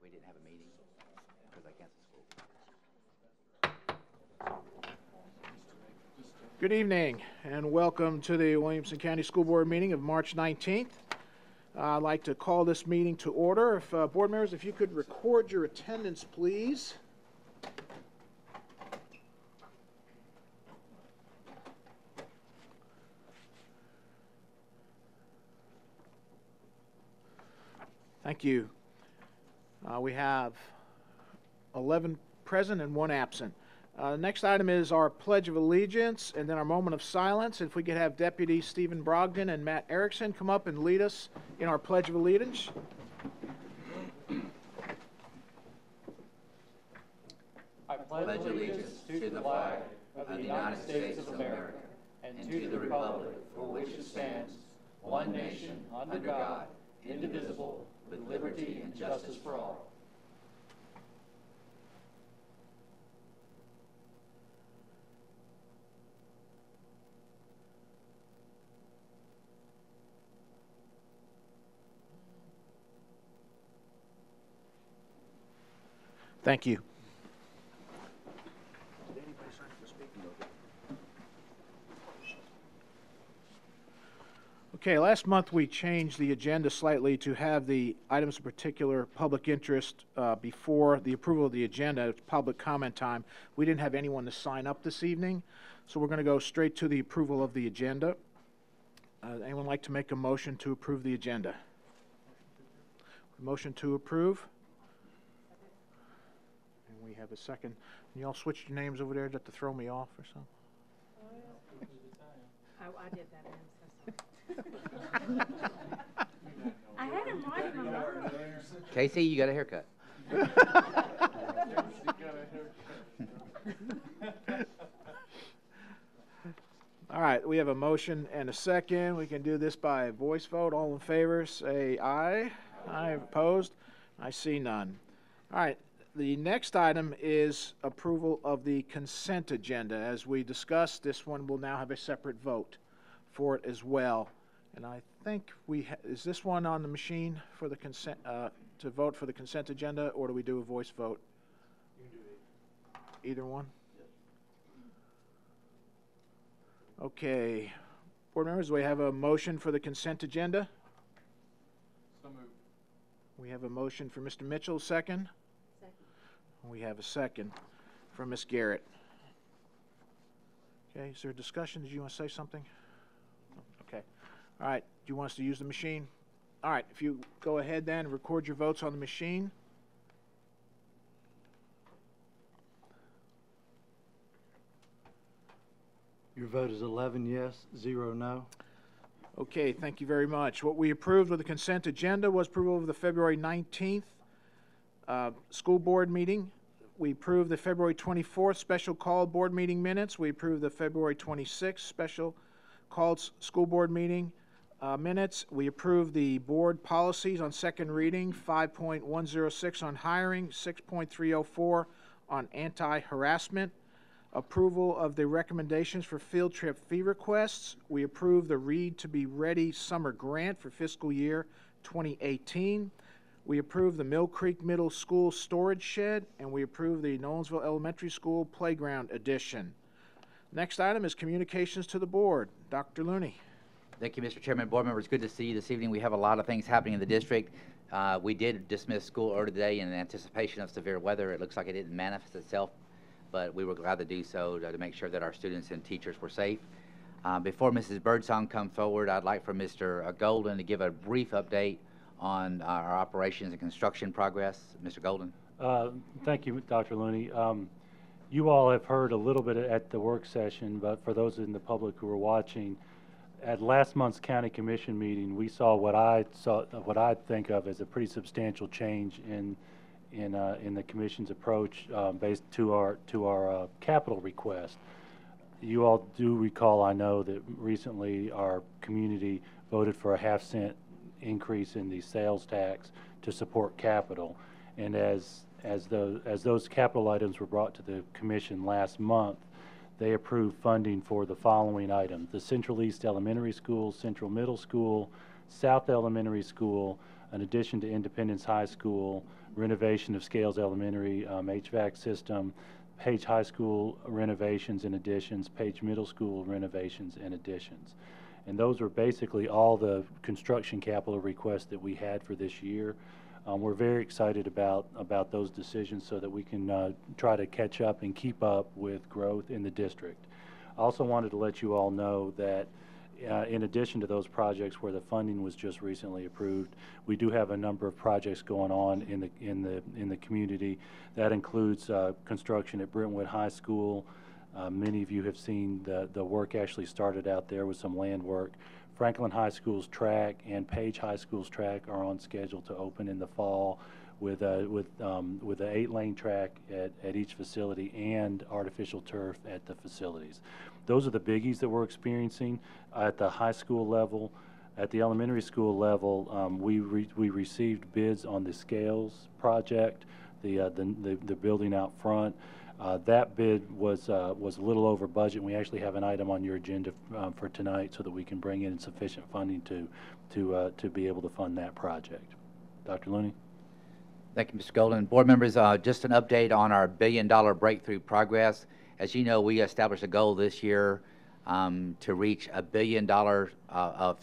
We didn't have a meeting because I canceled school. Good evening and welcome to the Williamson County School Board meeting of March 19th. I'd like to call this meeting to order. If board members, if you could record your attendance, please. Thank you. We have 11 present and 1 absent. Next item is our Pledge of Allegiance and then our moment of silence. If we could have Deputy Stephen Brogdon and Matt Erickson come up and lead us in our Pledge of Allegiance. I pledge allegiance to the flag of the United States of America and to the republic for which it stands, one nation, under God, indivisible, with liberty and justice for all. Thank you. Okay, last month we changed the agenda slightly to have the items of particular public interest before the approval of the agenda. It's public comment time. We didn't have anyone to sign up this evening, so we're going to go straight to the approval of the agenda. Anyone like to make a motion to approve the agenda? Motion to approve. And we have a second. You all switched your names over there just to throw me off or something? Oh, I did that. I had him right in my mind. Casey, you got a haircut. All right, we have a motion and a second. We can do this by a voice vote. All in favor, say aye. Aye. Opposed? I see none. All right, the next item is approval of the consent agenda. As we discussed, this one will now have a separate vote for it as well. And I think is this one on the machine for the consent, to vote for the consent agenda, or do we do a voice vote? You can do either one? Yes. Okay. Board members, do we have a motion for the consent agenda? So moved. We have a motion for Mr. Mitchell, second? Second. We have a second from Ms. Garrett. Okay, is there a discussion? Did you want to say something? Okay. All right. Do you want us to use the machine? All right. If you go ahead then and record your votes on the machine. Your vote is 11 yes, 0 no. Okay. Thank you very much. What we approved with the consent agenda was approval of the February 19th school board meeting. We approved the February 24th special called board meeting minutes. We approved the February 26th special called school board meeting minutes. We approved the board policies on second reading, 5.106 on hiring, 6.304 on anti-harassment. Approval of the recommendations for field trip fee requests. We approved the Read to Be Ready summer grant for fiscal year 2018. We approved the Mill Creek Middle School storage shed, and we approved the Nolensville Elementary School playground addition. Next item is communications to the board. Dr. Looney. Thank you, Mr. Chairman. Board members, good to see you this evening. We have a lot of things happening in the district. We did dismiss school early today in anticipation of severe weather. It looks like it didn't manifest itself, but we were glad to do so to make sure that our students and teachers were safe. Before Mrs. Birdsong comes forward, I'd like for Mr. Golden to give a brief update on our operations and construction progress. Mr. Golden. Thank you, Dr. Looney. You all have heard a little bit at the work session, but for those in the public who are watching, at last month's county commission meeting, we saw what I think of as a pretty substantial change in the commission's approach based to our capital request. You all do recall, I know, that recently our community voted for a half-cent increase in the sales tax to support capital, and as those capital items were brought to the commission last month, they approved funding for the following items: the Central East Elementary School, Central Middle School, South Elementary School, an addition to Independence High School, renovation of Scales Elementary HVAC system, Page High School renovations and additions, Page Middle School renovations and additions. And those were basically all the construction capital requests that we had for this year. We're very excited about those decisions so that we can try to catch up and keep up with growth in the district. I also wanted to let you all know that in addition to those projects where the funding was just recently approved, we do have a number of projects going on in the community. That includes construction at Brentwood High School. Many of you have seen the work actually started out there with some land work. Franklin High School's track and Page High School's track are on schedule to open in the fall with an 8-lane track at each facility and artificial turf at the facilities. Those are the biggies that we're experiencing at the high school level. At the elementary school level, we received bids on the Scales project, the building out front. That bid was a little over budget, and we actually have an item on your agenda for tonight so that we can bring in sufficient funding to be able to fund that project. Dr. Looney? Thank you, Mr. Golden. Board members, just an update on our $1 billion breakthrough progress. As you know, we established a goal this year to reach $1 billion of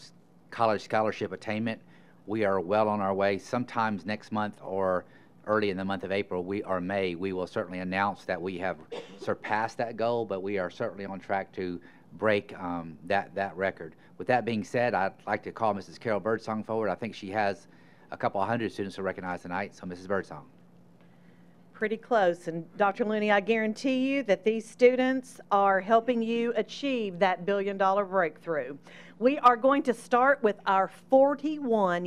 college scholarship attainment. We are well on our way. Sometimes next month or early in the month of April or May, we will certainly announce that we have surpassed that goal, but we are certainly on track to break that record. With that being said, I'd like to call Mrs. Carol Birdsong forward. I think she has a couple of hundred students to recognize tonight, so Mrs. Birdsong. Pretty close, and Dr. Looney, I guarantee you that these students are helping you achieve that $1 billion breakthrough. We are going to start with our 41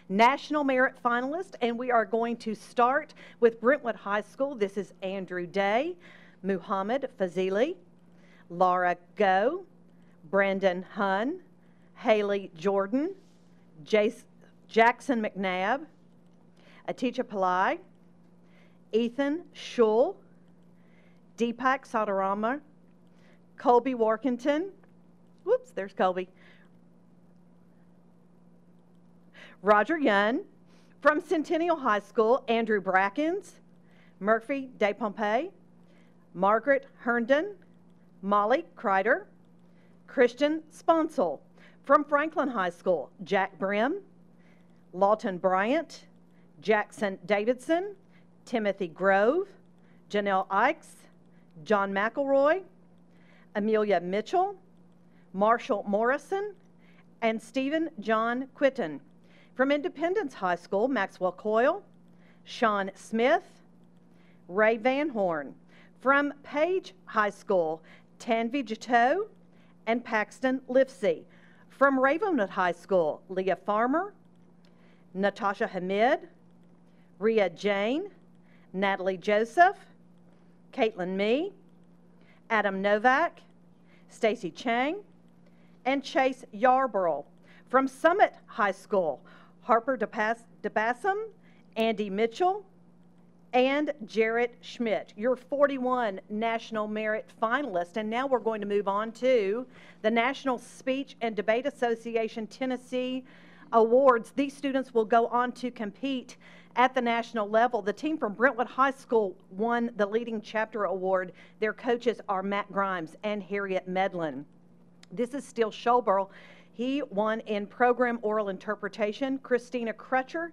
National Merit finalists, and we are going to start with Brentwood High School. This is Andrew Day, Muhammad Fazili, Laura Go, Brandon Hunn, Haley Jordan, Jackson McNabb, Atisha Pillai, Ethan Schull, Deepak Sadarama, Colby Workington, whoops, there's Colby, Roger Young, from Centennial High School, Andrew Brackens, Murphy DePompey, Margaret Herndon, Molly Kreider, Christian Sponsel, from Franklin High School, Jack Brim, Lawton Bryant, Jackson Davidson, Timothy Grove, Janelle Ikes, John McElroy, Amelia Mitchell, Marshall Morrison, and Stephen John Quitten. From Independence High School, Maxwell Coyle, Sean Smith, Ray Van Horn. From Page High School, Tanvi Jato and Paxton Lifsey. From Ravenwood High School, Leah Farmer, Natasha Hamid, Rhea Jane, Natalie Joseph, Caitlin Mee, Adam Novak, Stacy Chang, and Chase Yarborough. From Summit High School, Harper DeBassam, Andy Mitchell, and Jarrett Schmidt, your 41 National Merit finalists. And now we're going to move on to the National Speech and Debate Association Tennessee Awards. These students will go on to compete at the national level. The team from Brentwood High School won the Leading Chapter Award. Their coaches are Matt Grimes and Harriet Medlin. This is Steele Scholberl. He won in Program Oral Interpretation. Christina Crutcher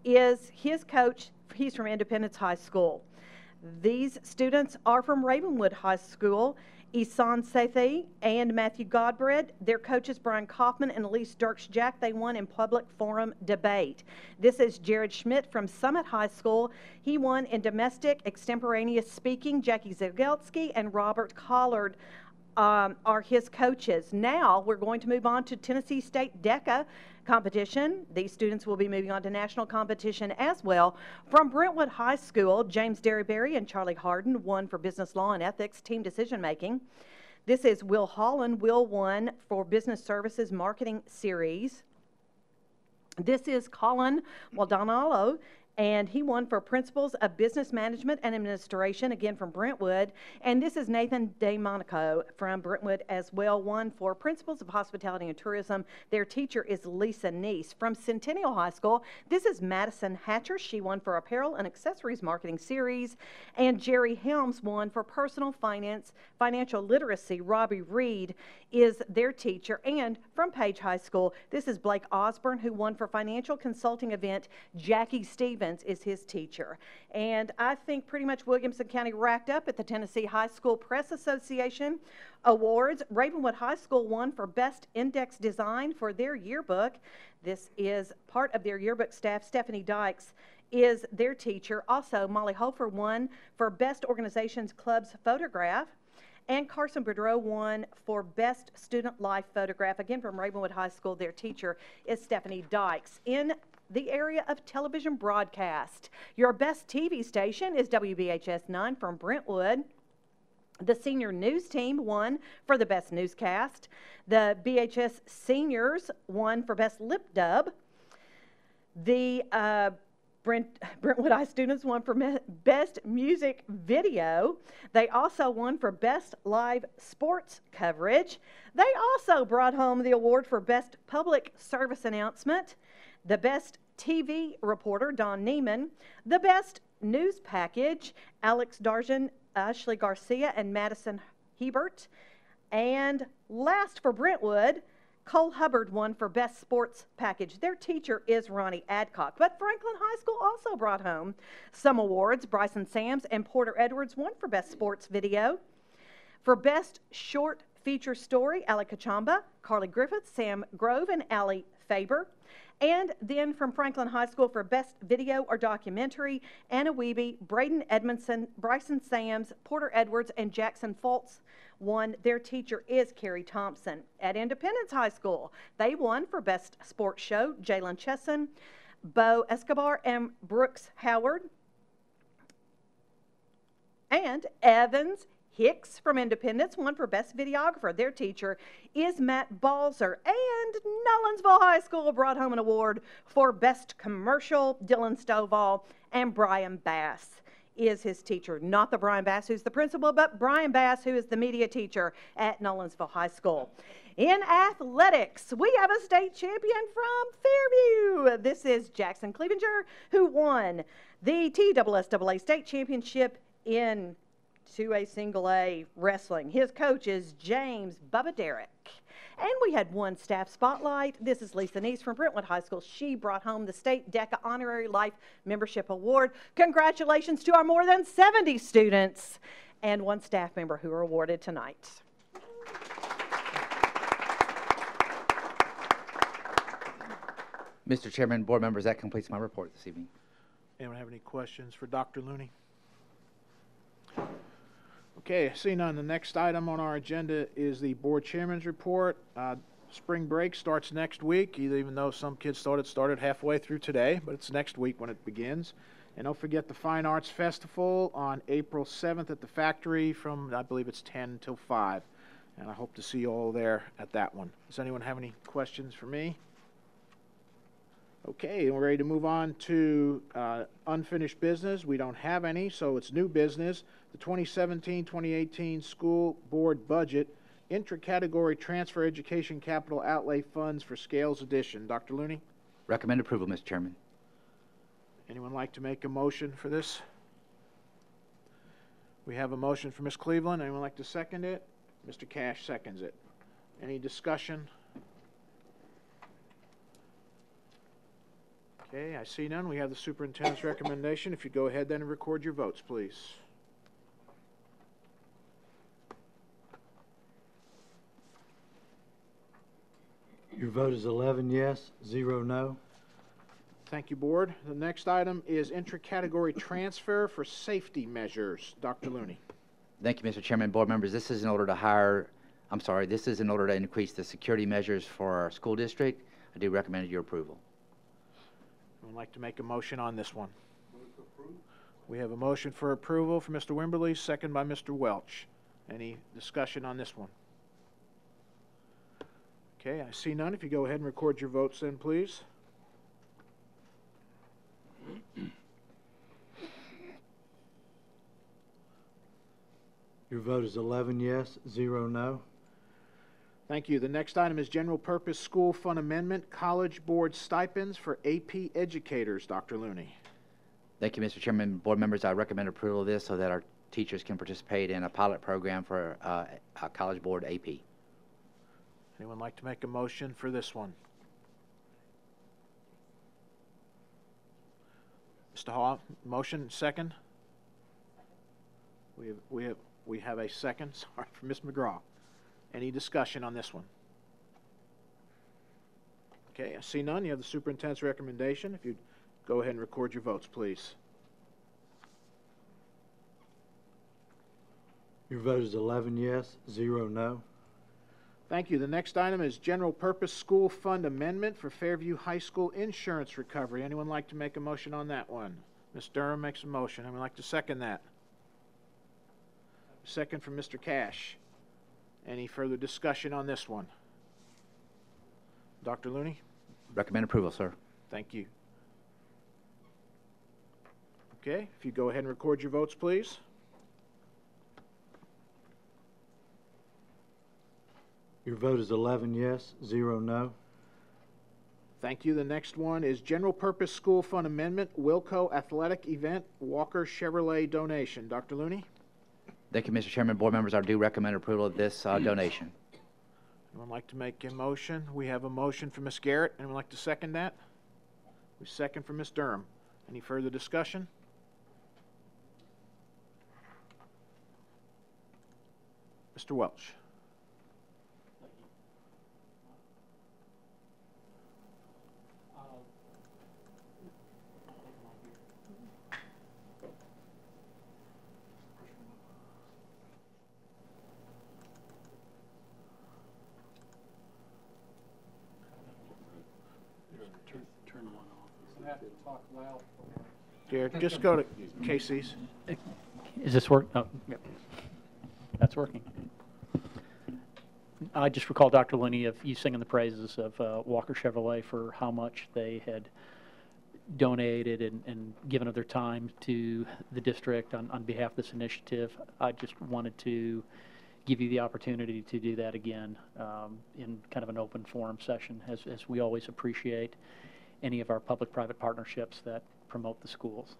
is his coach. He's from Independence High School. These students are from Ravenwood High School. Isan Sethi and Matthew Godbread. Their coaches Brian Kaufman and Elise Dirks-Jack. They won in Public Forum Debate. This is Jared Schmidt from Summit High School. He won in Domestic Extemporaneous Speaking. Jackie Zagelski and Robert Collard are his coaches. Now we're going to move on to Tennessee State DECA competition. These students will be moving on to national competition as well. From Brentwood High School, James Derryberry and Charlie Harden won for Business Law and Ethics Team Decision Making. This is Will Holland. Will won for Business Services Marketing Series. This is Colin Waldonalo And he won for Principles of Business Management and Administration, again from Brentwood. And this is Nathan DeMonico from Brentwood as well, won for Principles of Hospitality and Tourism. Their teacher is Lisa Neese. From Centennial High School, this is Madison Hatcher. She won for Apparel and Accessories Marketing Series. And Jerry Helms won for Personal Finance, Financial Literacy. Robbie Reed is their teacher. And from Page High School, this is Blake Osborne, who won for Financial Consulting Event. Jackie Stevens is his teacher. And I think pretty much Williamson County racked up at the Tennessee High School Press Association Awards. Ravenwood High School won for Best Index Design for their yearbook. This is part of their yearbook staff. Stephanie Dykes is their teacher. Also, Molly Hofer won for Best Organizations Club's Photograph. And Carson Boudreau won for Best Student Life Photograph. Again, from Ravenwood High School, their teacher is Stephanie Dykes. In the area of television broadcast, your best TV station is WBHS 9 from Brentwood. The senior news team won for the best newscast. The BHS seniors won for best lip dub. The Brentwood High students won for best music video. They also won for best live sports coverage. They also brought home the award for best public service announcement. The best TV reporter, Don Neiman. The best news package, Alex Darjan, Ashley Garcia, and Madison Hebert. And last for Brentwood, Cole Hubbard won for best sports package. Their teacher is Ronnie Adcock. But Franklin High School also brought home some awards. Bryson Sams and Porter Edwards won for best sports video. For best short feature story, Ali Kachamba, Carly Griffith, Sam Grove, and Allie Faber. And then from Franklin High School for best video or documentary, Anna Wiebe, Braden Edmondson, Bryson Sams, Porter Edwards, and Jackson Fultz won. Their teacher is Carrie Thompson. At Independence High School, they won for best sports show, Jalen Chesson, Bo Escobar, and Brooks Howard. And Evans Hicks from Independence won for best videographer. Their teacher is Matt Balzer. And Nolensville High School brought home an award for best commercial. Dylan Stovall and Brian Bass is his teacher. Not the Brian Bass who's the principal, but Brian Bass, who is the media teacher at Nolensville High School. In athletics, we have a state champion from Fairview. This is Jackson Clevenger, who won the TSSAA state championship in 2A single A wrestling. His coach is James Bubba Derrick. And we had one staff spotlight. This is Lisa Neese from Brentwood High School. She brought home the State DECA Honorary Life Membership Award. Congratulations to our more than 70 students and one staff member who are awarded tonight. Mr. Chairman, board members, that completes my report this evening. Anyone have any questions for Dr. Looney? Okay, seeing none, the next item on our agenda is the board chairman's report. Spring break starts next week, even though some kids thought it started halfway through today, but it's next week when it begins. And don't forget the Fine Arts Festival on April 7th at the factory from, I believe it's 10 till 5. And I hope to see you all there at that one. Does anyone have any questions for me? Okay, we're ready to move on to unfinished business. We don't have any, so it's new business. The 2017-2018 school board budget, intra-category transfer education capital outlay funds for Scales Edition. Dr. Looney? Recommend approval, Mr. Chairman. Anyone like to make a motion for this? We have a motion for Ms. Cleveland. Anyone like to second it? Mr. Cash seconds it. Any discussion? Okay, I see none. We have the superintendent's recommendation. If you go ahead then and record your votes, please. Your vote is 11 yes, 0 no. Thank you, board. The next item is intra-category transfer for safety measures. Dr. Looney. Thank you, Mr. Chairman, board members. This is in order to this is in order to increase the security measures for our school district. I do recommend your approval. Would like to make a motion on this one? We have a motion for approval for Mr. Wimberly, second by Mr. Welch. Any discussion on this one? Okay, I see none. If you go ahead and record your votes then, please. Your vote is 11 yes, 0 no. Thank you. The next item is General Purpose School Fund Amendment, College Board Stipends for AP Educators. Dr. Looney. Thank you, Mr. Chairman. Board members, I recommend approval of this so that our teachers can participate in a pilot program for a College Board AP. Anyone like to make a motion for this one? Mr. Hall, motion, second? We have a second, sorry, for Ms. McGraw. Any discussion on this one? Okay, I see none. You have the superintendent's recommendation. If you'd go ahead and record your votes, please. Your vote is 11 yes, 0 no. Thank you. The next item is General Purpose School Fund Amendment for Fairview High School Insurance Recovery. Anyone like to make a motion on that one? Ms. Durham makes a motion. Anyone like to second that? Second from Mr. Cash. Any further discussion on this one? Dr. Looney? Recommend approval, sir. Thank you. Okay, if you go ahead and record your votes, please. Your vote is 11 yes, 0 no. Thank you. The next one is General Purpose School Fund Amendment, Wilco Athletic Event, Walker Chevrolet donation. Dr. Looney? Thank you, Mr. Chairman. Board members, I do recommend approval of this donation. Anyone like to make a motion? We have a motion from Ms. Garrett. Anyone like to second that? We second from Ms. Durham. Any further discussion? Mr. Welch. Jared, just go to Casey's. Is this work? Oh, yep. That's working. I just recall, Dr. Looney, of you singing the praises of Walker Chevrolet for how much they had donated and given of their time to the district on behalf of this initiative. I just wanted to give you the opportunity to do that again in kind of an open forum session, as we always appreciate any of our public-private partnerships that promote the schools.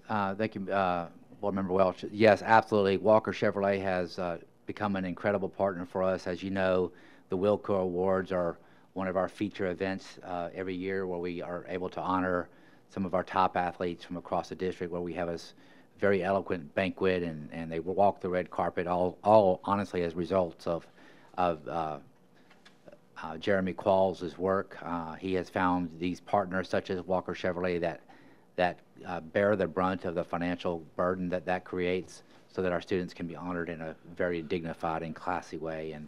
Thank you, Board Member Welch. Yes, absolutely. Walker Chevrolet has become an incredible partner for us. As you know, the Wilco Awards are one of our feature events every year where we are able to honor some of our top athletes from across the district, where we have a very eloquent banquet and they walk the red carpet, all honestly as results of Jeremy Qualls' work. He has found these partners such as Walker Chevrolet that bear the brunt of the financial burden that creates, so that our students can be honored in a very dignified and classy way. And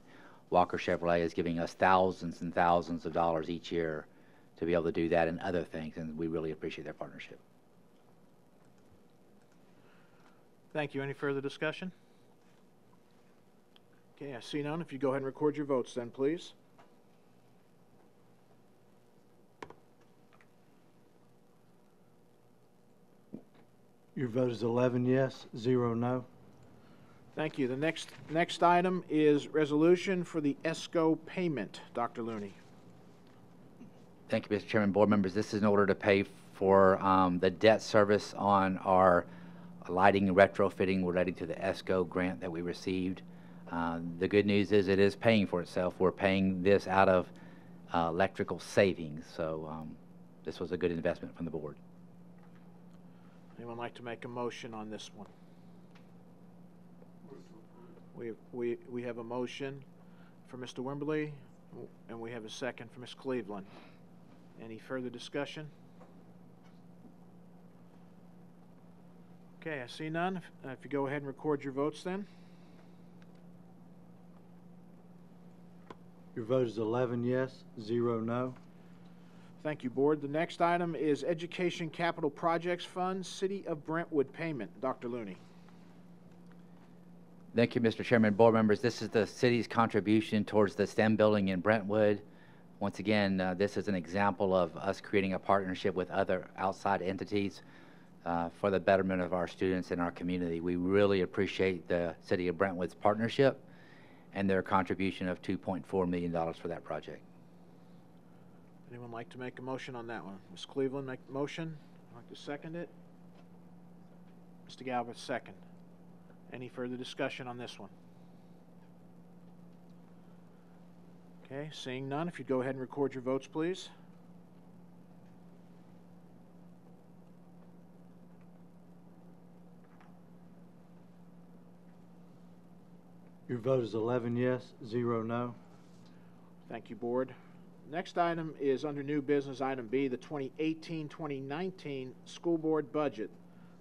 Walker Chevrolet is giving us thousands and thousands of dollars each year to be able to do that and other things, and we really appreciate their partnership. Thank you. Any further discussion? Okay, I see none. If you go ahead and record your votes then, please. Your vote is 11 yes, 0 no. Thank you. The next item is resolution for the ESCO payment. Dr. Looney. Thank you, Mr. Chairman. Board members, this is in order to pay for the debt service on our lighting and retrofitting relating to the ESCO grant that we received. The good news is it is paying for itself. We're paying this out of electrical savings, so this was a good investment from the board. Anyone like to make a motion on this one? We have a motion for Mr. Wimberly, and we have a second for Ms. Cleveland. Any further discussion? Okay, I see none. If you go ahead and record your votes then. Your vote is 11 yes, 0 no. Thank you, Board. The next item is Education Capital Projects Fund, City of Brentwood payment. Dr. Looney. Thank you, Mr. Chairman. Board members, this is the city's contribution towards the STEM building in Brentwood. Once again, this is an example of us creating a partnership with other outside entities. for the betterment of our students and our community. We really appreciate the City of Brentwood's partnership and their contribution of $2.4 million for that project. Anyone like to make a motion on that one? Ms. Cleveland, make the motion. Like to second it? Mr. Galbraith, second. Any further discussion on this one? Okay, seeing none, if you'd go ahead and record your votes, please. Your vote is 11 yes, 0 no. Thank you, Board. Next item is under new business, item B, the 2018-2019 school board budget.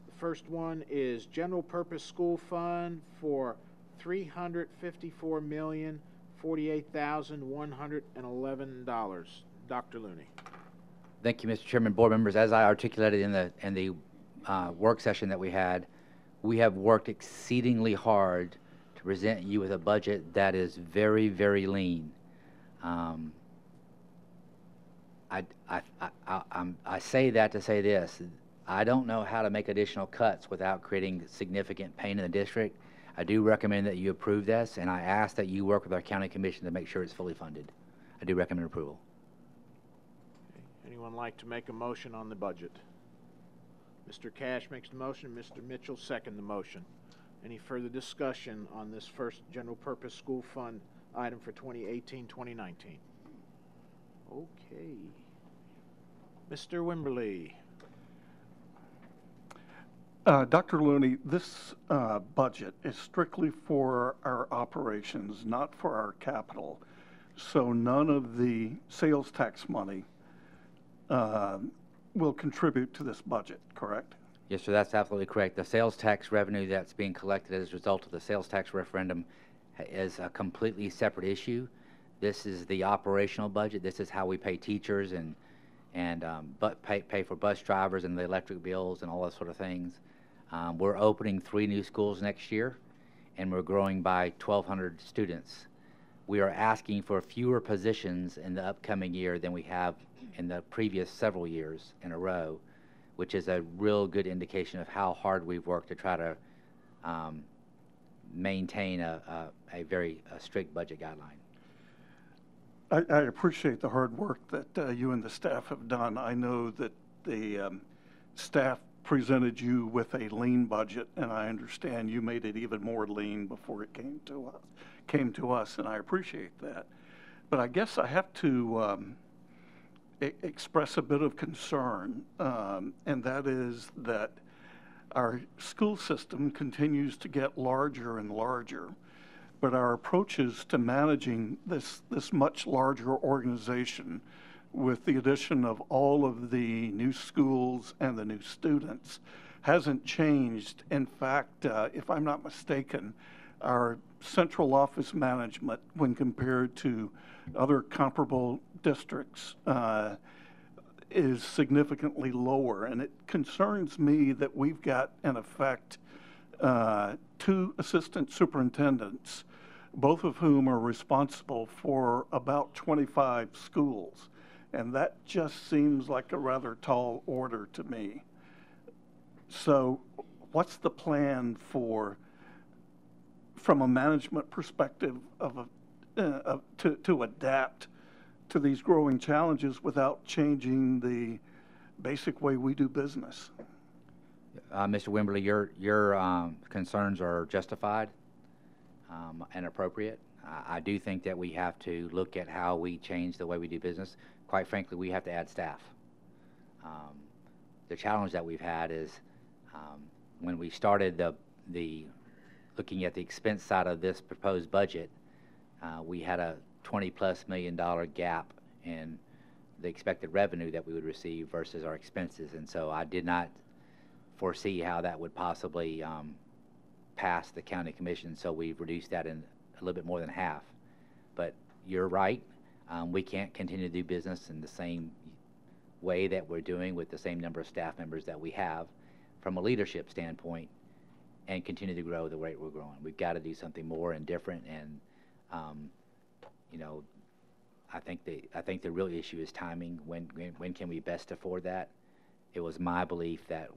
The first one is general purpose school fund for $354,048,111. Dr. Looney. Thank you, Mr. Chairman, board members. As I articulated in the work session that we had, we have worked exceedingly hard to present you with a budget that is very, very lean. I say that to say this. I don't know how to make additional cuts without creating significant pain in the district. I do recommend that you approve this, and I ask that you work with our county commission to make sure it's fully funded. I do recommend approval. Okay. Anyone like to make a motion on the budget? Mr. Cash makes the motion. Mr. Mitchell second the motion. Any further discussion on this first general purpose school fund item for 2018-2019? Okay. Mr. Wimberly. Dr. Looney, this budget is strictly for our operations, not for our capital. So none of the sales tax money will contribute to this budget, correct? Yes, sir, that's absolutely correct. The sales tax revenue that's being collected as a result of the sales tax referendum is a completely separate issue. This is the operational budget. This is how we pay teachers and pay for bus drivers and the electric bills and all those sort of things. We're opening 3 new schools next year, and we're growing by 1,200 students. We are asking for fewer positions in the upcoming year than we have in the previous several years in a row, which is a real good indication of how hard we've worked to try to maintain a very strict budget guideline. I appreciate the hard work that you and the staff have done. I know that the staff presented you with a lean budget, and I understand you made it even more lean before it came to us, and I appreciate that. But I guess I have to express a bit of concern, and that is that our school system continues to get larger and larger, but our approaches to managing this much larger organization, with the addition of all of the new schools and the new students, hasn't changed. In fact, if I'm not mistaken, our central office management, when compared to other comparable districts, is significantly lower. And it concerns me that we've got, in effect, 2 assistant superintendents, both of whom are responsible for about 25 schools. And that just seems like a rather tall order to me. So what's the plan from a management perspective to adapt to these growing challenges without changing the basic way we do business? Mr. Wimberly, your concerns are justified and appropriate. I do think that we have to look at how we change the way we do business. Quite frankly, we have to add staff. The challenge that we've had is when we started the looking at the expense side of this proposed budget, we had a $20+ million gap in the expected revenue that we would receive versus our expenses, and so I did not foresee how that would possibly pass the county commission, so we've reduced that in a little bit more than half. But you're right, we can't continue to do business in the same way that we're doing with the same number of staff members that we have from a leadership standpoint and continue to grow the rate we're growing. We've got to do something more and different, and you know, I think the real issue is timing. When can we best afford that? It was my belief that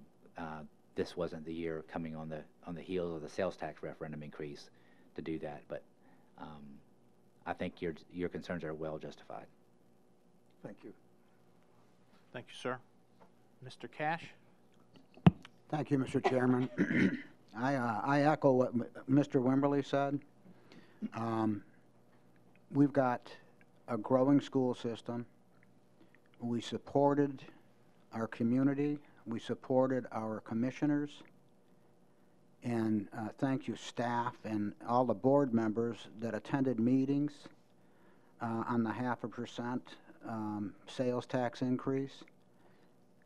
this wasn't the year coming on the heels of the sales tax referendum increase to do that. But I think your concerns are well justified. Thank you. Thank you, sir. Mr. Cash? Thank you, Mr. Chairman. I echo what Mr. Wimberly said. We've got a growing school system. We supported our community. We supported our commissioners. And thank you, staff and all the board members that attended meetings on the 0.5% sales tax increase.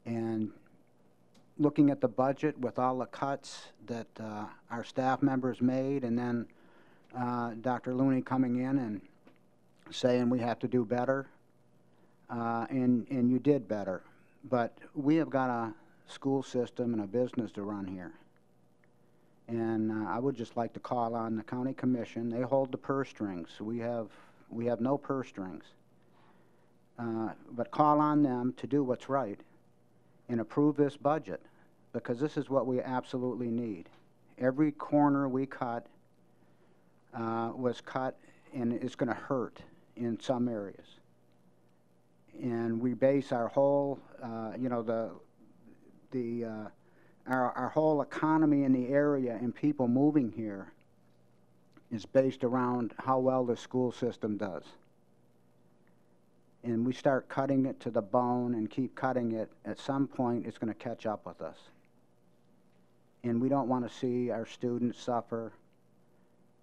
And looking at the budget with all the cuts that our staff members made, and then Dr. Looney coming in and saying we have to do better, and you did better. But we have got a school system and a business to run here. And I would just like to call on the county commission. They hold the purse strings. We have no purse strings. But call on them to do what's right and approve this budget, because this is what we absolutely need. Every corner we cut was cut, and it's going to hurt in some areas. And we base our whole, our whole economy in the area and people moving here is based around how well the school system does. And we start cutting it to the bone and keep cutting it, at some point it's going to catch up with us. And we don't want to see our students suffer,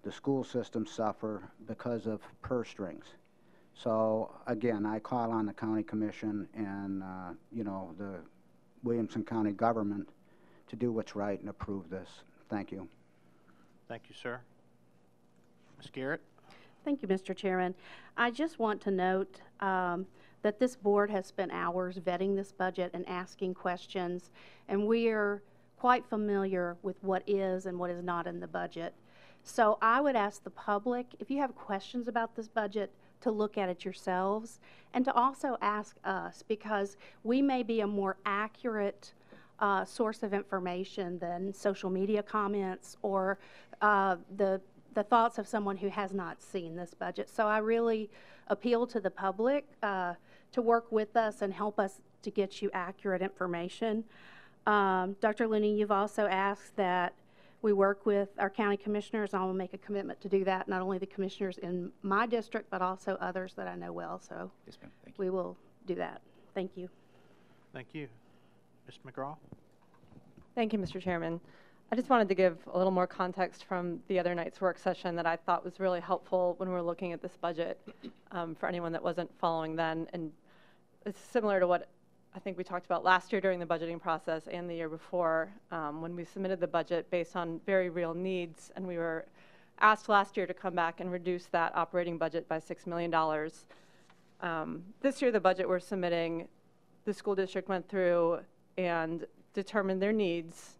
the school system suffer because of purse strings. So again, I call on the county commission and the Williamson County government to do what's right and approve this. Thank you. Thank you, sir. Ms. Garrett? Thank you, Mr. Chairman. I just want to note that this board has spent hours vetting this budget and asking questions, and we are quite familiar with what is and what is not in the budget. So I would ask the public, if you have questions about this budget, to look at it yourselves and to also ask us, because we may be a more accurate source of information than social media comments or the thoughts of someone who has not seen this budget. So I really appeal to the public to work with us and help us to get you accurate information. Dr. Looney, you've also asked that we work with our county commissioners. I will make a commitment to do that, not only the commissioners in my district, but also others that I know well. So Yes, ma'am. Thank you. we will do that. Thank you. Thank you. Ms. McGraw? Thank you, Mr. Chairman. I just wanted to give a little more context from the other night's work session that I thought was really helpful when we were looking at this budget for anyone that wasn't following then. And it's similar to what I think we talked about last year during the budgeting process and the year before when we submitted the budget based on very real needs. And we were asked last year to come back and reduce that operating budget by $6 million. This year, the budget we're submitting, the school district went through and determined their needs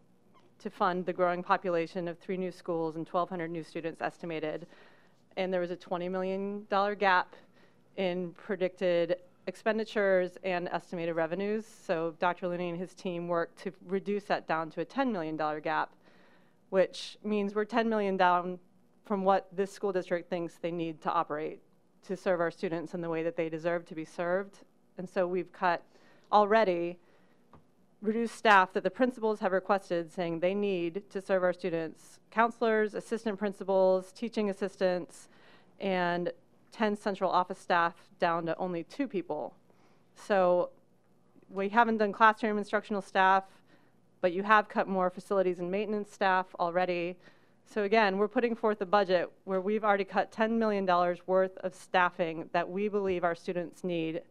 to fund the growing population of 3 new schools and 1,200 new students estimated. And there was a $20 million gap in predicted expenditures and estimated revenues. So Dr. Looney and his team worked to reduce that down to a $10 million gap, which means we're $10 million down from what this school district thinks they need to operate to serve our students in the way that they deserve to be served. And so we've cut already reduced staff that the principals have requested, saying they need to serve our students, counselors, assistant principals, teaching assistants, and 10 central office staff down to only 2 people. So we haven't done classroom instructional staff, but you have cut more facilities and maintenance staff already. So again, we're putting forth a budget where we've already cut $10 million worth of staffing that we believe our students need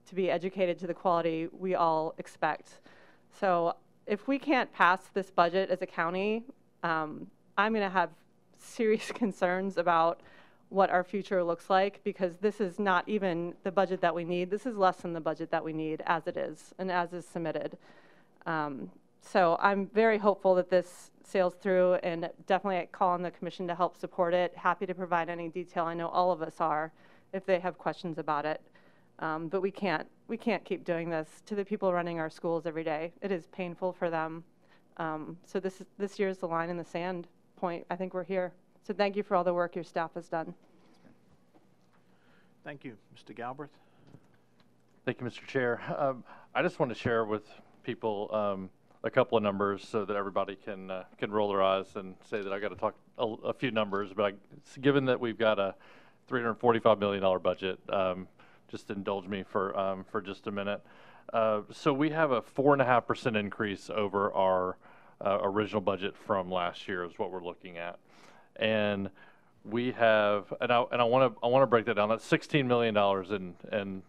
to be educated to the quality we all expect. So if we can't pass this budget as a county, I'm going to have serious concerns about what our future looks like, because this is not even the budget that we need. This is less than the budget that we need as it is and as is submitted. So I'm very hopeful that this sails through, and definitely call on the commission to help support it. Happy to provide any detail. I know all of us are if they have questions about it. But we can't keep doing this to the people running our schools every day. It is painful for them. So this year is the line in the sand point. I think we're here. So thank you for all the work your staff has done. Thank you. Mr. Galbraith? Thank you, Mr. Chair. I just want to share with people a couple of numbers so that everybody can roll their eyes and say that I got to talk a few numbers. But given that we've got a $345 million budget, just indulge me for just a minute. So we have a 4.5% increase over our original budget from last year is what we're looking at, and we have, and I want to break that down. That's $16 million in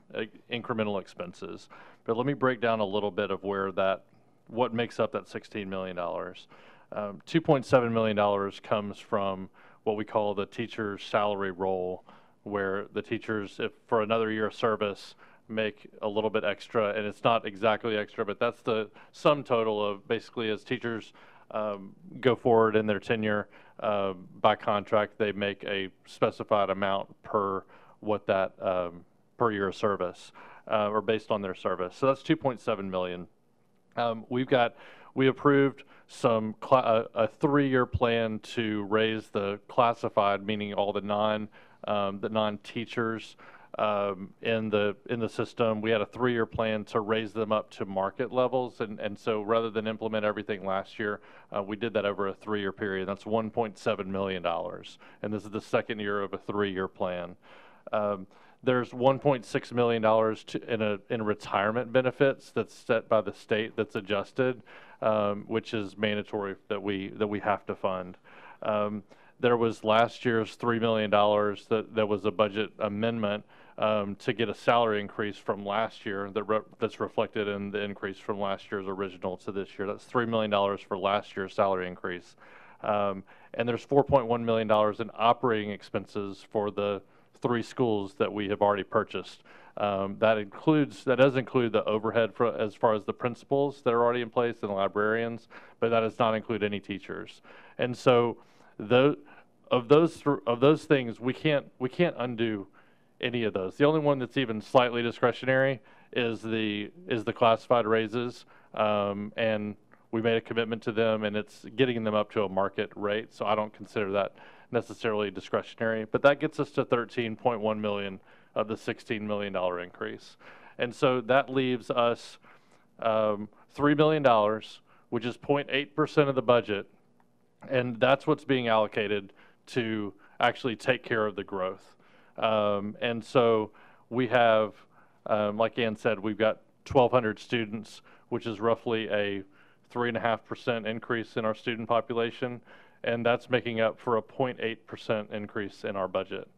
incremental expenses. But let me break down a little bit of what makes up that $16 million. $2.7 million comes from what we call the teacher's salary roll, where the teachers, if for another year of service, make a little bit extra, and it's not exactly extra, but that's the sum total of basically as teachers go forward in their tenure, by contract, they make a specified amount per what that per year of service, or based on their service. So that's $2.7 million. We approved a 3-year plan to raise the classified, meaning all the non-teachers in the system. We had a 3-year plan to raise them up to market levels, and so rather than implement everything last year, we did that over a 3-year period. That's $1.7 million, and this is the second year of a 3-year plan. There's $1.6 million in retirement benefits that's set by the state, that's adjusted, which is mandatory that we have to fund. There was last year's $3 million that was a budget amendment to get a salary increase from last year that's reflected in the increase from last year's original to this year. That's $3 million for last year's salary increase. And there's $4.1 million in operating expenses for the 3 schools that we have already purchased. That does include the overhead as far as the principals that are already in place and the librarians, but that does not include any teachers. And so of those things, we can't undo any of those. The only one that's even slightly discretionary is the classified raises, and we made a commitment to them, and it's getting them up to a market rate. So I don't consider that necessarily discretionary, but that gets us to $13.1 million of the $16 million increase. And so that leaves us $3 million, which is 0.8% of the budget, and that's what's being allocated to actually take care of the growth. And so we have, like Ann said, we've got 1,200 students, which is roughly a 3.5% increase in our student population, and that's making up for a 0.8% increase in our budget.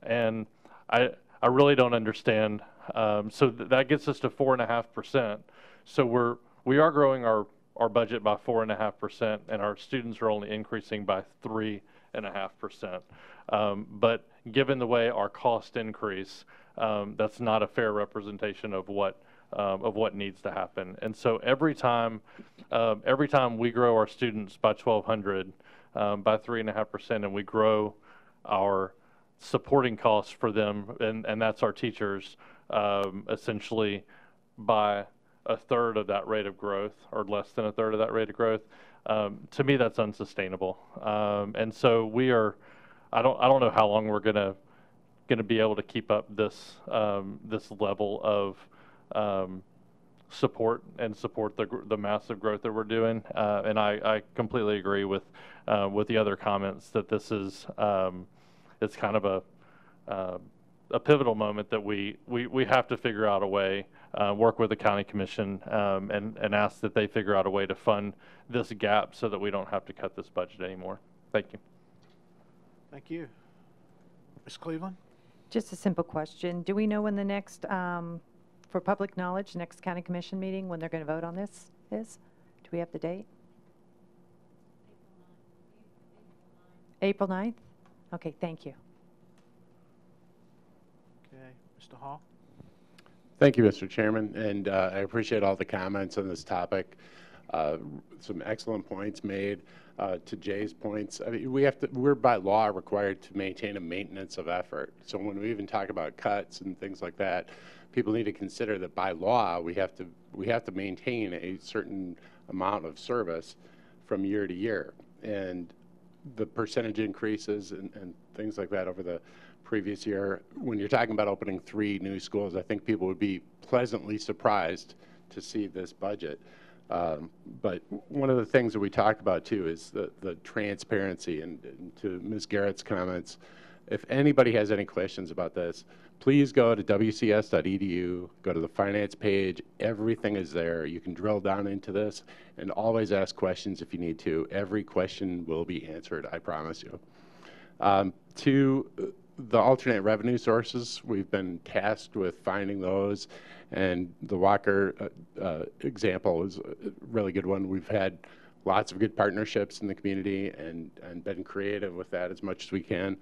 And I really don't understand. So that gets us to 4.5%. So we are growing our budget by 4.5%, and our students are only increasing by 3.5%. But given the way our costs increase, that's not a fair representation of what needs to happen. And so every time we grow our students by 1,200, by 3.5%, and we grow our supporting costs for them, and that's our teachers, essentially by a third of that rate of growth, or less than a third of that rate of growth, to me that's unsustainable. And so I don't know how long we're gonna be able to keep up this level of support the massive growth that we're doing. And I completely agree with the other comments that this is it's kind of a pivotal moment that we have to figure out a way, work with the county commission, and ask that they figure out a way to fund this gap so that we don't have to cut this budget anymore. Thank you. Thank you. Ms. Cleveland? Just a simple question. Do we know when the next, for public knowledge, next county commission meeting, when they're going to vote on this is? Do we have the date? April 9th? Okay, thank you. Okay, Mr. Hall? Thank you, Mr. Chairman, and I appreciate all the comments on this topic. Some excellent points made. To Jay's points, I mean, we're by law required to maintain a maintenance of effort. So when we even talk about cuts and things like that, people need to consider that by law we have to maintain a certain amount of service, from year to year. And the percentage increases and things like that over the previous year, when you're talking about opening 3 new schools, I think people would be pleasantly surprised to see this budget. But one of the things that we talked about too is the transparency, and to Ms. Garrett's comments, if anybody has any questions about this, please go to wcs.edu, go to the finance page. Everything is there. You can drill down into this and always ask questions if you need to. Every question will be answered, I promise you. To the alternate revenue sources, we've been tasked with finding those, and the Walker example is a really good one. We've had lots of good partnerships in the community and been creative with that as much as we can.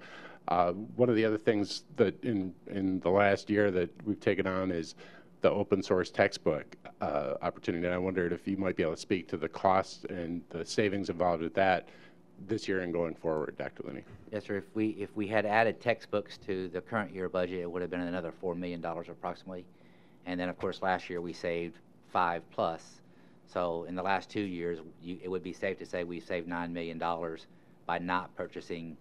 One of the other things that in the last year that we've taken on is the open source textbook opportunity. And I wondered if you might be able to speak to the cost and the savings involved with that this year and going forward, Dr. Looney. Yes, sir. If we had added textbooks to the current year budget, it would have been another $4 million approximately. And then, of course, last year we saved 5 plus. So in the last 2 years, it would be safe to say we saved $9 million by not purchasing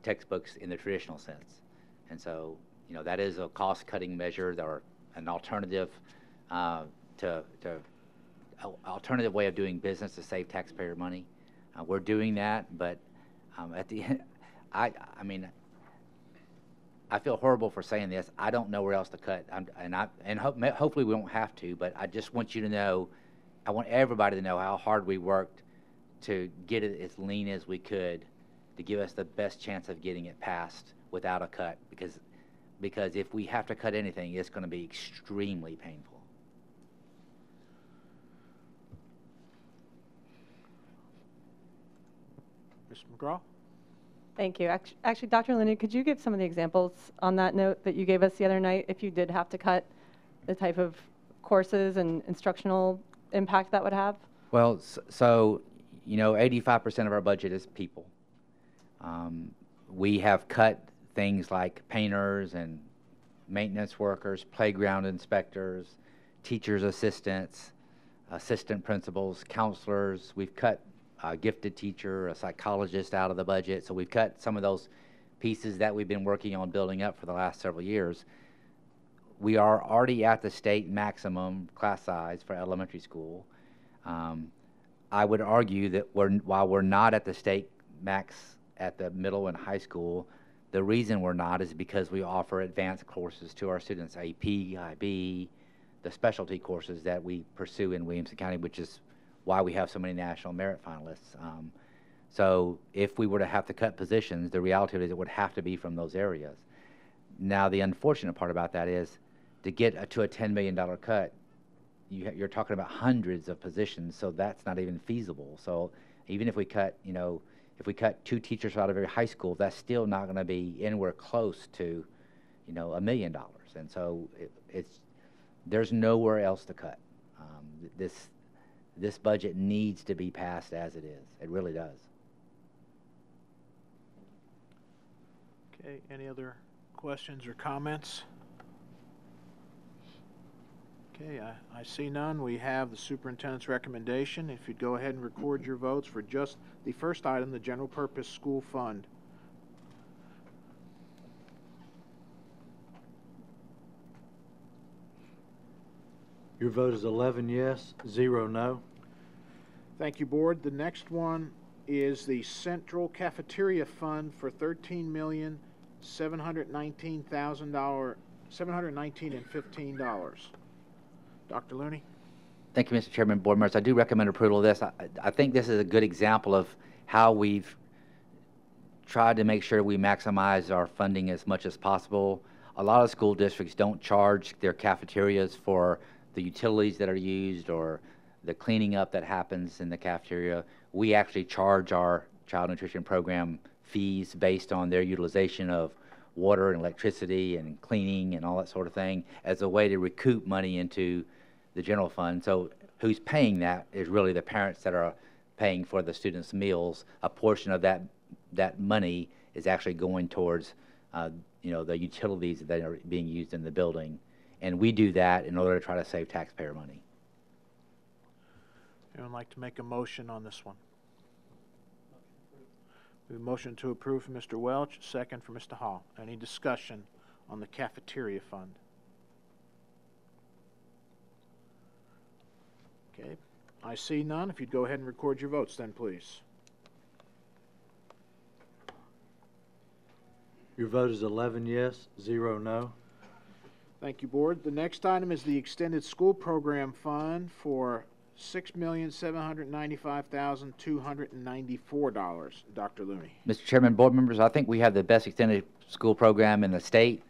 textbooks in the traditional sense. And so, you know, that is a cost-cutting measure or an alternative alternative way of doing business to save taxpayer money. We're doing that, but at the end, I mean, I feel horrible for saying this. I don't know where else to cut, hopefully we won't have to. But I just want you to know, I want everybody to know how hard we worked to get it as lean as we could to give us the best chance of getting it passed without a cut. Because if we have to cut anything, it's going to be extremely painful. Mr. McGraw? Thank you. Actually, Dr. Looney, could you give some of the examples on that note that you gave us the other night if you did have to cut, the type of courses and instructional impact that would have? Well, so, you know, 85% of our budget is people. We have cut things like painters and maintenance workers, playground inspectors, teachers' assistants, assistant principals, counselors. We've cut a gifted teacher, a psychologist out of the budget. So we've cut some of those pieces that we've been working on building up for the last several years. We are already at the state maximum class size for elementary school. I would argue that while we're not at the state max at the middle and high school, the reason we're not is because we offer advanced courses to our students, AP, IB, the specialty courses that we pursue in Williamson County, which is why we have so many national merit finalists. So if we were to have to cut positions, the reality is it would have to be from those areas. Now, the unfortunate part about that is to get to a $10 million cut, you're talking about hundreds of positions, so that's not even feasible. So even if we cut, you know, if we cut 2 teachers out of every high school, that's still not going to be anywhere close to, you know, $1 million. And so there's nowhere else to cut. This budget needs to be passed as it is. It really does. Okay, any other questions or comments? Okay, I see none. We have the superintendent's recommendation. If you'd go ahead and record your votes for just the first item, the general purpose school fund. Your vote is 11 yes, 0 no. Thank you, Board. The next one is the Central Cafeteria Fund for $13,719,15. Dr. Looney? Thank you, Mr. Chairman, board members. I do recommend approval of this. I think this is a good example of how we've tried to make sure we maximize our funding as much as possible. A lot of school districts don't charge their cafeterias for the utilities that are used or the cleaning up that happens in the cafeteria. We actually charge our child nutrition program fees based on their utilization of water and electricity and cleaning and all that sort of thing as a way to recoup money into the general fund. So who's paying that is really the parents that are paying for the students' meals. A portion of that money is actually going towards you know, the utilities that are being used in the building. And we do that in order to try to save taxpayer money. Anyone like to make a motion on this one? We have a motion to approve from Mr. Welch, second for Mr. Hall. Any discussion on the cafeteria fund? Okay, I see none. If you'd go ahead and record your votes then, please. Your vote is 11 yes, 0 no. Thank you, Board. The next item is the Extended School Program Fund for $6,795,294. Dr. Looney. Mr. Chairman, board members, I think we have the best extended school program in the state.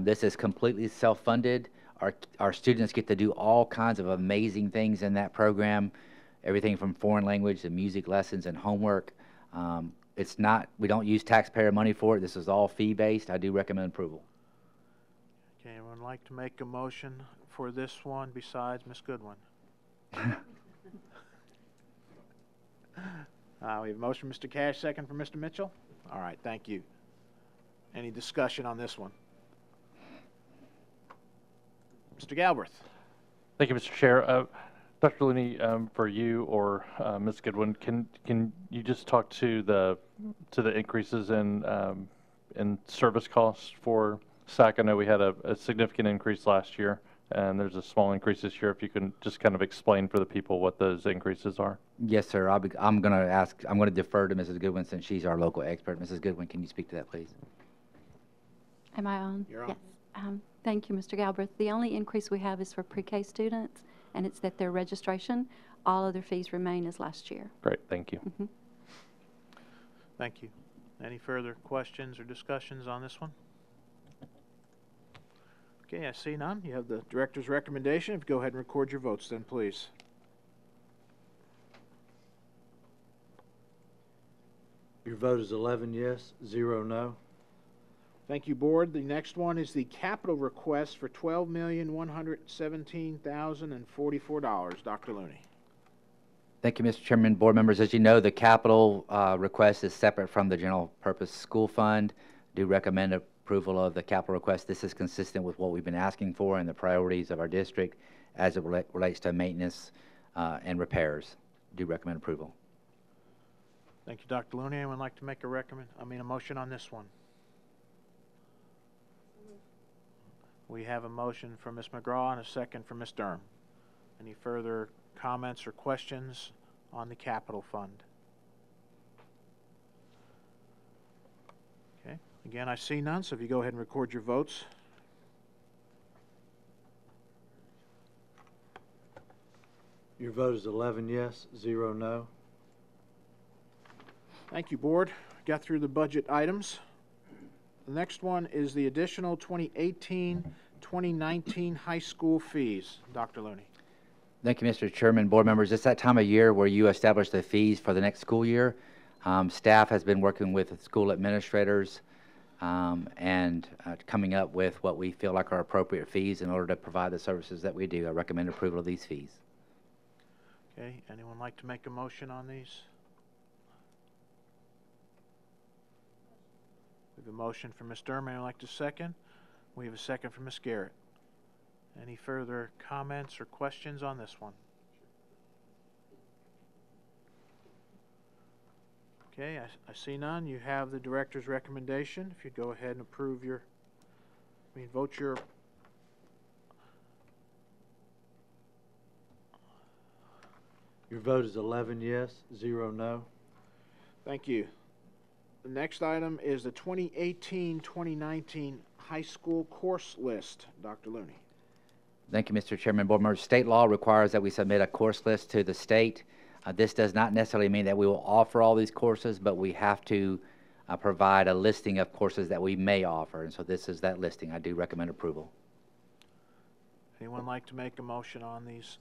This is completely self-funded. Our students get to do all kinds of amazing things in that program, everything from foreign language to music lessons and homework. We don't use taxpayer money for it. This is all fee-based. I do recommend approval. Okay, anyone like to make a motion for this one besides Ms. Goodwin? We have a motion from Mr. Cash, second from Mr. Mitchell. All right, thank you. Any discussion on this one? Mr. Galbraith. Thank you, Mr. Chair. Dr. Looney, for you or Ms. Goodwin, can you just talk to the increases in service costs for SAC? I know we had a significant increase last year, and there's a small increase this year. If you can just kind of explain for the people what those increases are. Yes, sir. I'm going to defer to Mrs. Goodwin since she's our local expert. Mrs. Goodwin, can you speak to that, please? Am I on? You're on. Yes. Thank you, Mr. Galbraith. The only increase we have is for pre-K students, and it's that their registration. All other fees remain as last year. Great, thank you. Mm-hmm. Thank you. Any further questions or discussions on this one? Okay, I see none. You have the director's recommendation. If you go ahead and record your votes then, please. Your vote is 11 yes, 0 no. Thank you, Board. The next one is the capital request for $12,117,044. Dr. Looney. Thank you, Mr. Chairman, board members. As you know, the capital request is separate from the general purpose school fund. Do recommend approval of the capital request. This is consistent with what we've been asking for and the priorities of our district as it relates to maintenance and repairs. Do recommend approval. Thank you, Dr. Looney. Anyone like to make a motion on this one? We have a motion from Ms. McGraw and a second from Ms. Durham. Any further comments or questions on the capital fund? Okay, again, I see none, so if you go ahead and record your votes. Your vote is 11 yes, 0 no. Thank you, Board. Got through the budget items. The next one is the additional 2018-2019 high school fees. Dr. Looney. Thank you, Mr. Chairman, board members. It's that time of year where you establish the fees for the next school year. Staff has been working with school administrators and coming up with what we feel like are appropriate fees in order to provide the services that we do. I recommend approval of these fees. Okay, anyone like to make a motion on these? We have a motion from Ms. Durham. I'd like to second. We have a second from Ms. Garrett. Any further comments or questions on this one? Okay, I see none. You have the director's recommendation. If you'd go ahead and approve vote your... Your vote is 11 yes, 0 no. Thank you. The next item is the 2018-2019 high school course list. Dr. Looney. Thank you, Mr. Chairman, board members. State law requires that we submit a course list to the state. This does not necessarily mean that we will offer all these courses, but we have to provide a listing of courses that we may offer, and so this is that listing. I do recommend approval. Anyone like to make a motion on these?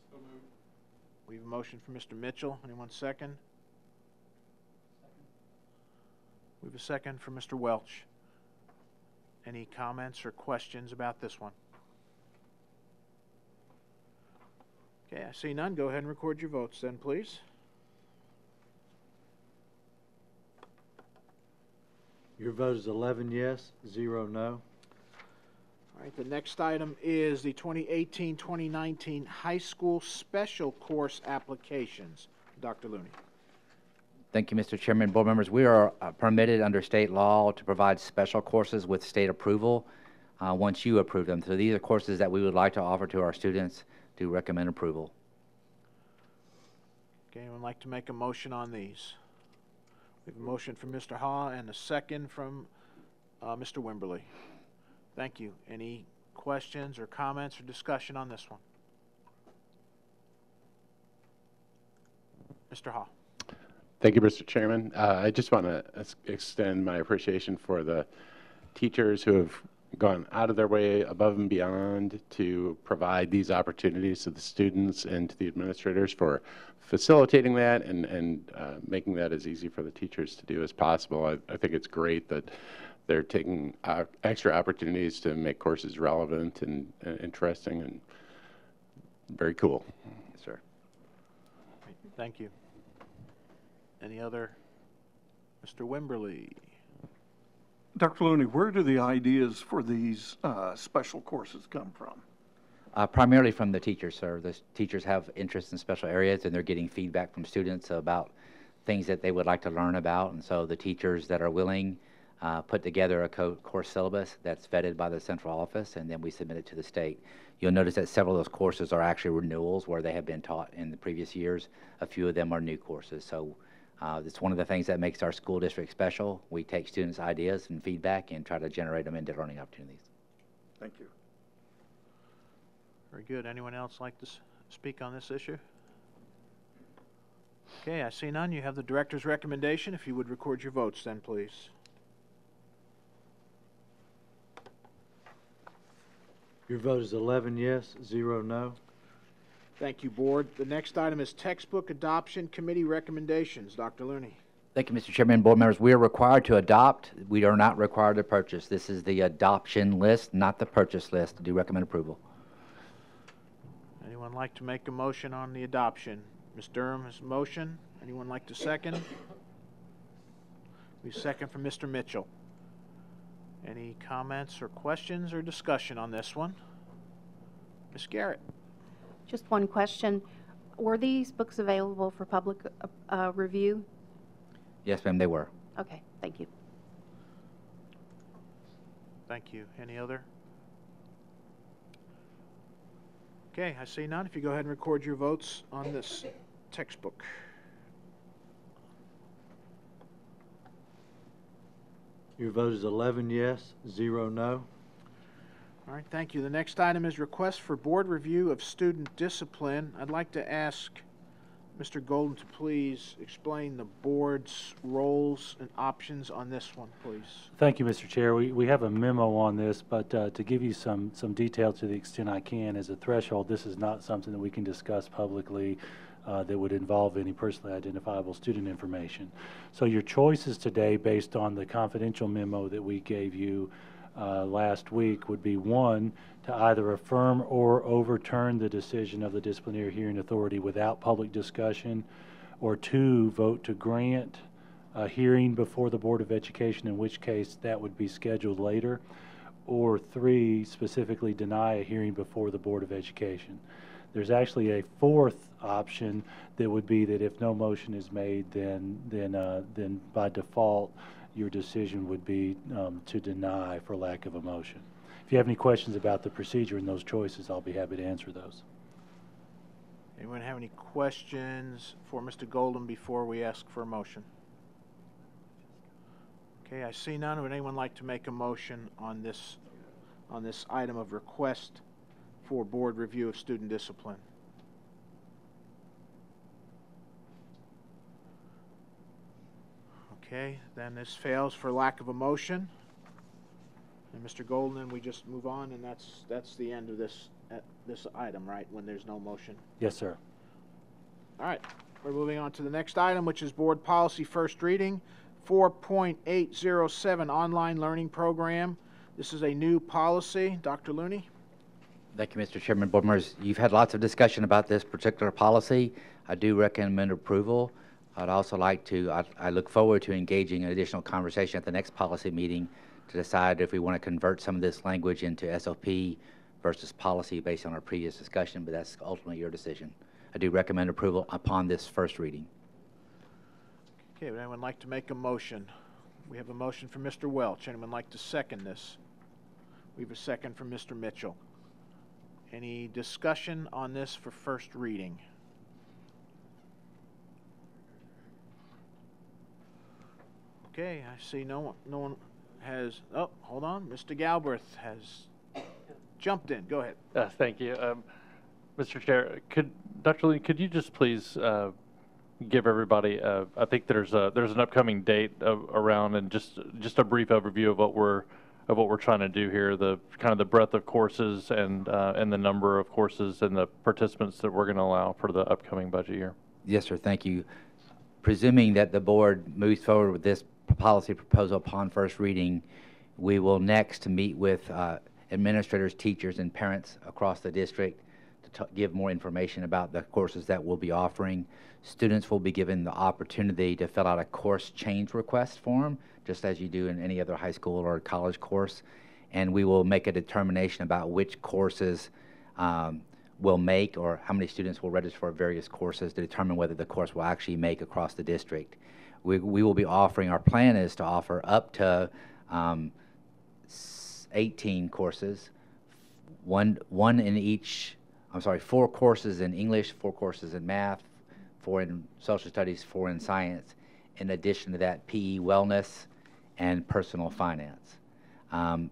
We have a motion from Mr. Mitchell. Anyone second? We have a second from Mr. Welch. Any comments or questions about this one? Okay, I see none. Go ahead and record your votes then, please. Your vote is 11 yes, 0 no. All right, the next item is the 2018-2019 high school special course applications. Dr. Looney. Thank you, Mr. Chairman. Board members, we are permitted under state law to provide special courses with state approval once you approve them. So these are courses that we would like to offer to our students. Do recommend approval. Okay, anyone like to make a motion on these? We have a motion from Mr. Ha and a second from Mr. Wimberly. Thank you. Any questions or comments or discussion on this one? Mr. Ha. Thank you, Mr. Chairman. I just want to extend my appreciation for the teachers who have gone out of their way above and beyond to provide these opportunities to the students and to the administrators for facilitating that and making that as easy for the teachers to do as possible. I think it's great that they're taking extra opportunities to make courses relevant and interesting and very cool. Yes, sir. Thank you. Any other? Mr. Wimberly. Dr. Looney, where do the ideas for these special courses come from? Primarily from the teachers, sir. The teachers have interest in special areas, and they're getting feedback from students about things that they would like to learn about. And so the teachers that are willing put together a course syllabus that's vetted by the central office, and then we submit it to the state. You'll notice that several of those courses are actually renewals where they have been taught in the previous years. A few of them are new courses. So it's one of the things that makes our school district special. We take students' ideas and feedback and try to generate them into learning opportunities. Thank you. Very good. Anyone else like to speak on this issue? Okay, I see none. You have the director's recommendation. If you would record your votes then, please. Your vote is 11 yes, 0 no. Thank you, Board. The next item is Textbook Adoption Committee recommendations. Dr. Looney. Thank you, Mr. Chairman. Board members, we are required to adopt. We are not required to purchase. This is the adoption list, not the purchase list. Do recommend approval. Anyone like to make a motion on the adoption? Ms. Durham has a motion. Anyone like to second? We second from Mr. Mitchell. Any comments or questions or discussion on this one? Ms. Garrett. Just one question. Were these books available for public review? Yes, ma'am, they were. Okay, thank you. Thank you. Any other? Okay, I see none. If you go ahead and record your votes on this textbook. Your vote is 11 yes, 0 no. All right, thank you. The next item is request for board review of student discipline. I'd like to ask Mr. Golden to please explain the board's roles and options on this one, please. Thank you, Mr. Chair. We have a memo on this, but to give you some detail to the extent I can, as a threshold, this is not something that we can discuss publicly that would involve any personally identifiable student information. So your choices today, based on the confidential memo that we gave you last week, would be: one, to either affirm or overturn the decision of the disciplinary hearing authority without public discussion, or two, vote to grant a hearing before the Board of Education, in which case that would be scheduled later, or three, specifically deny a hearing before the Board of Education. There's actually a fourth option that would be that if no motion is made, then by default your decision would be to deny for lack of a motion. If you have any questions about the procedure and those choices, I'll be happy to answer those. Anyone have any questions for Mr. Golden before we ask for a motion? Okay, I see none. Would anyone like to make a motion on this item of request for board review of student discipline? Okay, then this fails for lack of a motion. And Mr. Golden, and we just move on, and that's the end of this item, right? When there's no motion. Yes, sir. All right, we're moving on to the next item, which is board policy first reading, 4.807 online learning program. This is a new policy. Dr. Looney. Thank you, Mr. Chairman. Board members, you've had lots of discussion about this particular policy. I do recommend approval. I'd also like to, I look forward to engaging in additional conversation at the next policy meeting to decide if we want to convert some of this language into SOP versus policy based on our previous discussion, but that's ultimately your decision. I do recommend approval upon this first reading. Okay, would anyone like to make a motion? We have a motion from Mr. Welch. Anyone like to second this? We have a second from Mr. Mitchell. Any discussion on this for first reading? Okay, I see no one has, oh, hold on. Mr. Galbraith has jumped in. Go ahead. Thank you. Mr. Chair, Dr. Lee, could you just please give everybody, I think there's an upcoming date around, and just a brief overview of what we're trying to do here, the kind of the breadth of courses and the number of courses and the participants that we're going to allow for the upcoming budget year. Yes, sir. Thank you. Presuming that the board moves forward with this policy proposal upon first reading, we will next meet with administrators, teachers, and parents across the district to give more information about the courses that we'll be offering. Students will be given the opportunity to fill out a course change request form, just as you do in any other high school or college course, and we will make a determination about which courses will make, or how many students will register for various courses to determine whether the course will actually make across the district. We will be offering, our plan is to offer up to 18 courses, one in each, I'm sorry, 4 courses in English, 4 courses in math, 4 in social studies, 4 in science. In addition to that, PE wellness and personal finance.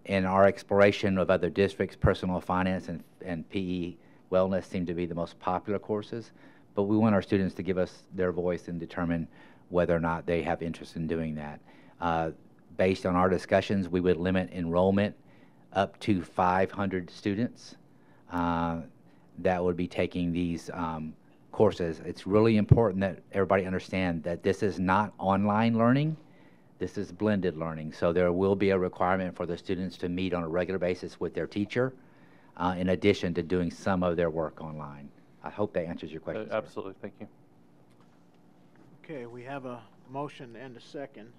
In our exploration of other districts, personal finance and PE wellness seem to be the most popular courses, but we want our students to give us their voice and determine whether or not they have interest in doing that. Based on our discussions, we would limit enrollment up to 500 students that would be taking these courses. It's really important that everybody understand that this is not online learning. This is blended learning. So there will be a requirement for the students to meet on a regular basis with their teacher, in addition to doing some of their work online. I hope that answers your question. Absolutely. Thank you. Okay, we have a motion and a second.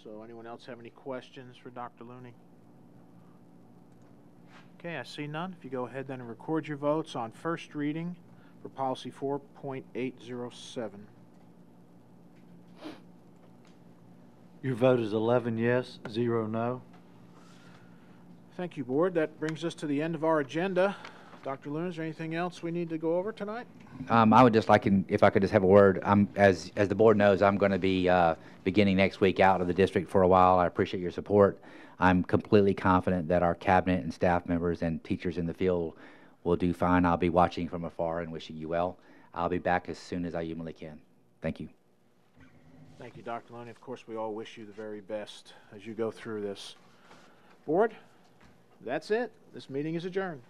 So anyone else have any questions for Dr. Looney? Okay, I see none. If you go ahead then and record your votes on first reading for policy 4.807. Your vote is 11 yes, 0 no. Thank you, Board. That brings us to the end of our agenda. Dr. Loon, is there anything else we need to go over tonight? I would just like, if I could just have a word. As the board knows, I'm going to be beginning next week out of the district for a while. I appreciate your support. I'm completely confident that our cabinet and staff members and teachers in the field will do fine. I'll be watching from afar and wishing you well. I'll be back as soon as I humanly can. Thank you. Thank you, Dr. Looney. Of course, we all wish you the very best as you go through this. Board, that's it. This meeting is adjourned.